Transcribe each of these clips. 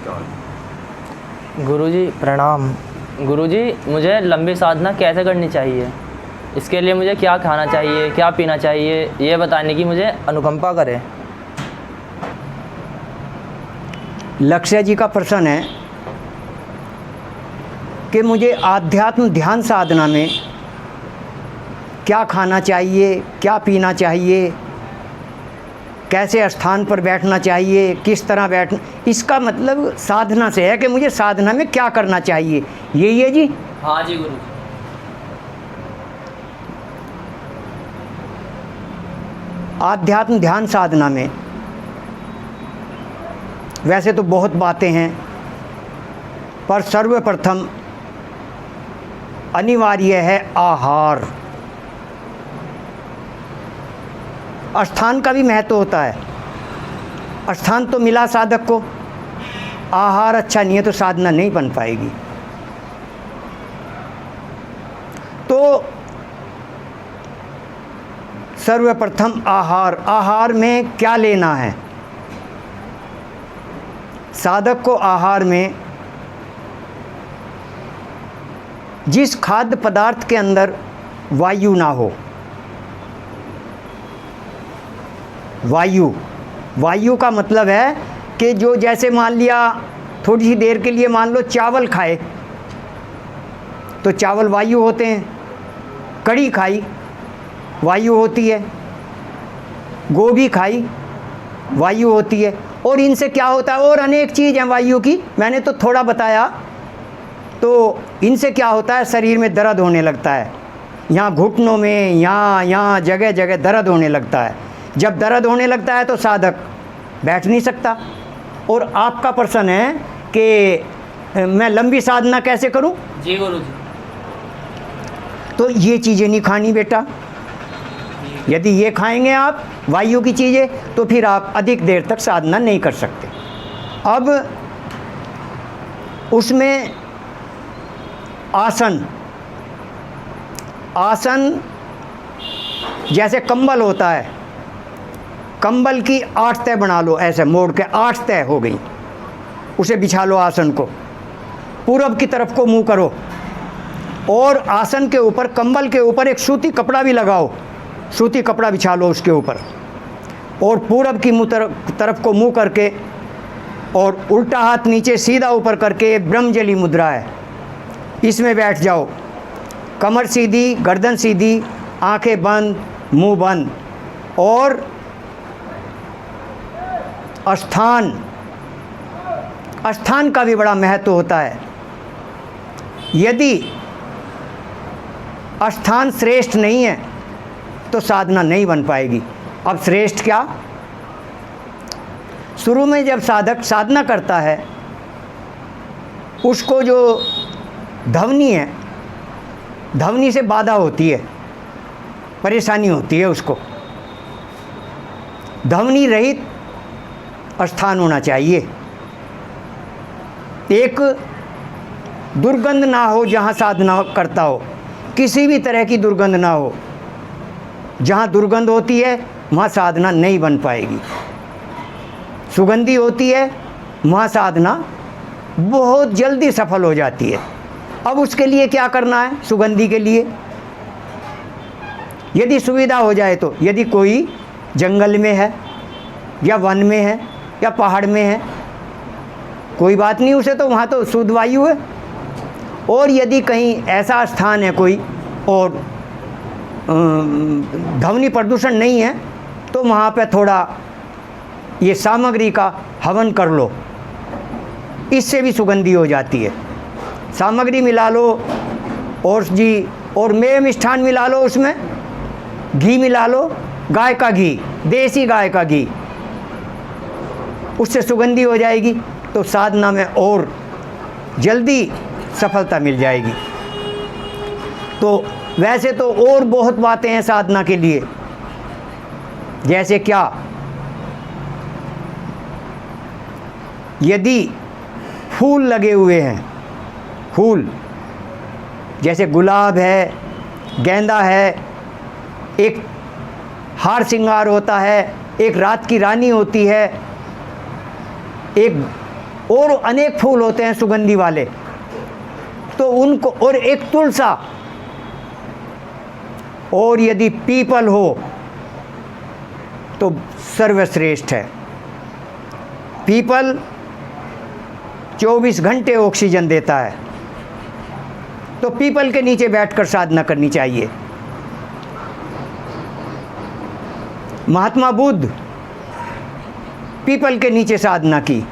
नमस्कार। गुरुजी प्रणाम। गुरुजी मुझे लंबी साधना कैसे करनी चाहिए, इसके लिए मुझे क्या खाना चाहिए, क्या पीना चाहिए, ये बताने की मुझे अनुकंपा करें। लक्ष्य जी का प्रश्न है कि मुझे आध्यात्म ध्यान साधना में क्या खाना चाहिए, क्या पीना चाहिए, कैसे स्थान पर बैठना चाहिए, किस तरह बैठना, इसका मतलब साधना से है कि मुझे साधना में क्या करना चाहिए, यही है जी। हाँ जी गुरु। आध्यात्म ध्यान साधना में वैसे तो बहुत बातें हैं, पर सर्वप्रथम अनिवार्य है आहार। स्थान का भी महत्व होता है। स्थान तो मिला साधक को, आहार अच्छा नहीं है तो साधना नहीं बन पाएगी। तो सर्वप्रथम आहार, आहार में क्या लेना है। साधक को आहार में जिस खाद्य पदार्थ के अंदर वायु ना हो, वायु का मतलब है कि जो जैसे मान लिया थोड़ी सी देर के लिए मान लो चावल खाए तो चावल वायु होते हैं, कड़ी खाई वायु होती है, गोभी खाई वायु होती है, और इनसे क्या होता है, और अनेक चीज़ हैं वायु की, मैंने तो थोड़ा बताया। तो इनसे क्या होता है, शरीर में दर्द होने लगता है, यहाँ घुटनों में, यहाँ जगह जगह दर्द होने लगता है। जब दर्द होने लगता है तो साधक बैठ नहीं सकता। और आपका प्रश्न है कि मैं लंबी साधना कैसे करूं? जी गुरु जी। तो ये चीज़ें नहीं खानी बेटा। यदि ये खाएंगे आप वायु की चीज़ें तो फिर आप अधिक देर तक साधना नहीं कर सकते। अब उसमें आसन जैसे कंबल होता है, कंबल की 8 तह बना लो, ऐसे मोड़ के 8 तह हो गई, उसे बिछा लो। आसन को पूरब की तरफ को मुंह करो और आसन के ऊपर, कंबल के ऊपर एक सूती कपड़ा भी लगाओ, सूती कपड़ा बिछा लो उसके ऊपर, और पूरब की मुंह तरफ को मुंह करके और उल्टा हाथ नीचे सीधा ऊपर करके, ब्रह्मजली मुद्रा है, इसमें बैठ जाओ। कमर सीधी, गर्दन सीधी, आंखें बंद, मुंह बंद। और स्थान का भी बड़ा महत्व होता है। यदि स्थान श्रेष्ठ नहीं है तो साधना नहीं बन पाएगी। अब श्रेष्ठ क्या, शुरू में जब साधक साधना करता है उसको जो ध्वनि है, ध्वनि से बाधा होती है, परेशानी होती है उसको। ध्वनि रहित स्थान होना चाहिए, एक दुर्गंध ना हो जहाँ साधना करता हो, किसी भी तरह की दुर्गंध ना हो। जहाँ दुर्गंध होती है वहाँ साधना नहीं बन पाएगी। सुगंधी होती है वहाँ साधना बहुत जल्दी सफल हो जाती है। अब उसके लिए क्या करना है, सुगंधी के लिए यदि सुविधा हो जाए तो, यदि कोई जंगल में है या वन में है या पहाड़ में है, कोई बात नहीं, उसे तो वहाँ तो शुद्ध वायु है। और यदि कहीं ऐसा स्थान है कोई और ध्वनि प्रदूषण नहीं है तो वहाँ पे थोड़ा ये सामग्री का हवन कर लो, इससे भी सुगंधी हो जाती है। सामग्री मिला लो और मेव मिष्ठान मिला लो, उसमें घी मिला लो, गाय का घी, देसी गाय का घी, उससे सुगंधी हो जाएगी तो साधना में और जल्दी सफलता मिल जाएगी। तो वैसे तो और बहुत बातें हैं साधना के लिए, जैसे क्या, यदि फूल लगे हुए हैं, फूल जैसे गुलाब है, गेंदा है, एक हार श्रृंगार होता है, एक रात की रानी होती है, एक और अनेक फूल होते हैं सुगंधी वाले, तो उनको, और एक तुलसा, और यदि पीपल हो तो सर्वश्रेष्ठ है। पीपल 24 घंटे ऑक्सीजन देता है, तो पीपल के नीचे बैठकर साधना करनी चाहिए। महात्मा बुद्ध पीपल के नीचे साधना की,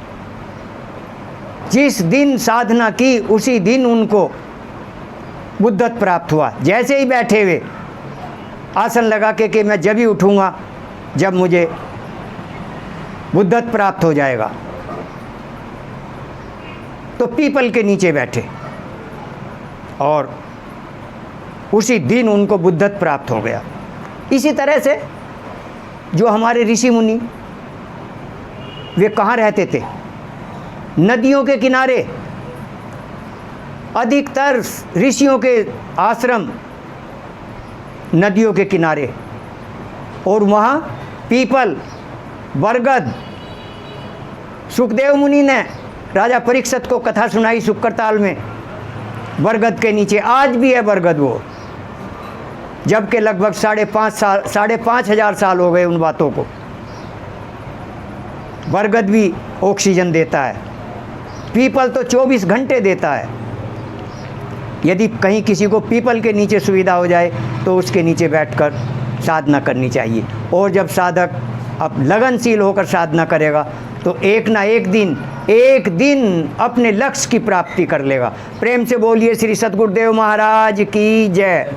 जिस दिन साधना की उसी दिन उनको बुद्धत्व प्राप्त हुआ। जैसे ही बैठे हुए आसन लगा के कि मैं जब ही उठूँगा जब मुझे बुद्धत्व प्राप्त हो जाएगा, तो पीपल के नीचे बैठे और उसी दिन उनको बुद्धत्व प्राप्त हो गया। इसी तरह से जो हमारे ऋषि मुनि, वे कहाँ रहते थे? नदियों के किनारे। अधिकतर ऋषियों के आश्रम नदियों के किनारे, और वहाँ पीपल, बरगद। सुखदेव मुनि ने राजा परीक्षित को कथा सुनाई शुक्रताल में, बरगद के नीचे आज भी है बरगद वो, जबकि लगभग 5,500 साल हो गए उन बातों को। बरगद भी ऑक्सीजन देता है, पीपल तो 24 घंटे देता है। यदि कहीं किसी को पीपल के नीचे सुविधा हो जाए तो उसके नीचे बैठकर साधना करनी चाहिए। और जब साधक अब लगनशील होकर साधना करेगा तो एक ना एक दिन अपने लक्ष्य की प्राप्ति कर लेगा। प्रेम से बोलिए श्री सद्गुरुदेव महाराज की जय।